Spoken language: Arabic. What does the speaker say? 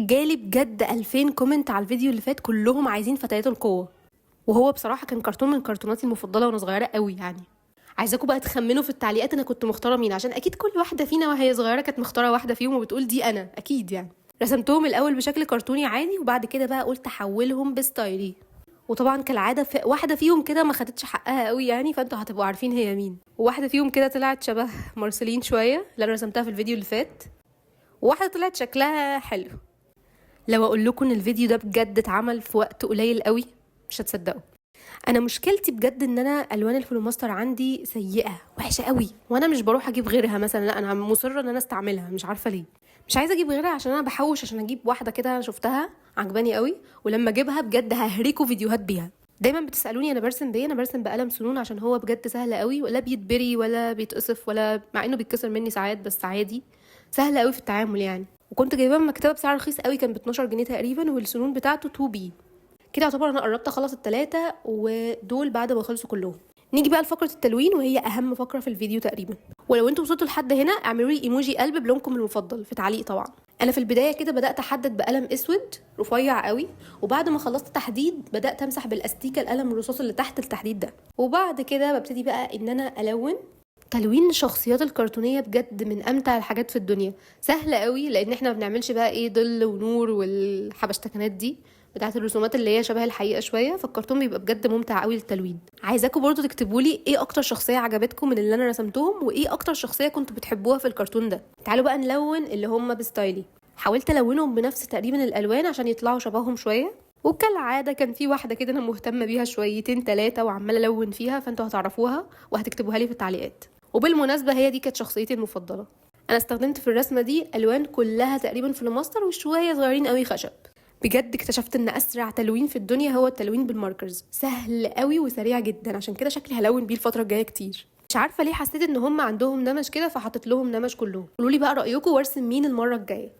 جالي بجد 2000 كومنت على الفيديو اللي فات، كلهم عايزين فتيات القوة. وهو بصراحة كان كرتون من كرتوناتي المفضلة وانا صغيرة قوي يعني. عايزاكم بقى تخمنوا في التعليقات انا كنت مختارة مين، عشان اكيد كل واحدة فينا وهي صغيرة كانت مختارة واحدة فيهم وبتقول دي انا اكيد يعني. رسمتهم الاول بشكل كرتوني عادي، وبعد كده بقى قلت احولهم بستايلي. وطبعا كالعاده في واحده فيهم كده ما خدتش حقها قوي يعني، فانتوا هتبقوا عارفين هي مين. وواحده فيهم كده طلعت شبه مارسيلين شويه اللي انا رسمتها في الفيديو اللي فات، وواحده طلعت شكلها حلو. لو اقول لكم ان الفيديو ده بجد اتعمل في وقت قليل قوي مش هتصدقوا. انا مشكلتي بجد ان انا الوان الفلوماستر عندي سيئه وحشه قوي، وانا مش بروح اجيب غيرها مثلا، لا انا مصره ان انا استعملها، مش عارفه ليه. مش عايزه اجيب غيرها عشان انا بحوش عشان اجيب واحده كده انا شفتها عجباني قوي، ولما اجيبها بجد ههريكوا فيديوهات بيها. دايما بتسالوني انا برسم بايه، انا برسم بقلم سنون عشان هو بجد سهل قوي، ولا بيتبري ولا بيتقصف، ولا مع انه بيتكسر مني ساعات بس عادي، سهل قوي في التعامل يعني. وكنت جايباه من مكتبه بسعر رخيص قوي، كان ب 12 جنيه تقريبا، والسنون بتاعته 2 بي. كده يعتبر انا قربت اخلص الثلاثه ودول بعد ما خلصوا كلهم. نيجي بقى لفقره التلوين، وهي اهم فقره في الفيديو تقريبا. ولو انتوا وصلتوا لحد هنا اعملوا لي ايموجي قلب بلونكم المفضل في تعليق طبعا. انا في البدايه كده بدات احدد بقلم اسود رفيع قوي، وبعد ما خلصت تحديد بدات امسح بالاستيكه القلم الرصاص اللي تحت التحديد ده، وبعد كده ببتدي بقى ان انا الون. تلوين الشخصيات الكرتونيه بجد من امتع الحاجات في الدنيا، سهله قوي لان احنا ما بنعملش بقى ايه ظل ونور والحبشتكنات دي بتاعت الرسومات اللي هي شبه الحقيقه شويه، فالكرتون بيبقى بجد ممتع قوي للتلوين. عايزاكم برضو تكتبوا لي ايه اكتر شخصيه عجبتكم من اللي انا رسمتهم، وايه اكتر شخصيه كنتوا بتحبوها في الكرتون ده. تعالوا بقى نلون اللي هم بستايلي. حاولت الونهم بنفس تقريبا الالوان عشان يطلعوا شبههم شويه، وكالعاده كان في واحده كده انا مهتمه بيها شويتين ثلاثه وعماله الون فيها، فانتوا هتعرفوها وهتكتبوها لي في التعليقات. وبالمناسبه هي دي كانت شخصيتي المفضله. انا استخدمت في الرسمه دي الوان كلها تقريبا فلوماستر وشويه صغيرين قوي خشب. بجد اكتشفت ان اسرع تلوين في الدنيا هو التلوين بالماركرز، سهل قوي وسريع جدا، عشان كده شكلي هلون بيه الفتره الجايه كتير. مش عارفه ليه حسيت ان هم عندهم نمش كده فحطيت لهم نمش كلهم. قولوا لي بقى رايكم وارسم مين المره الجايه.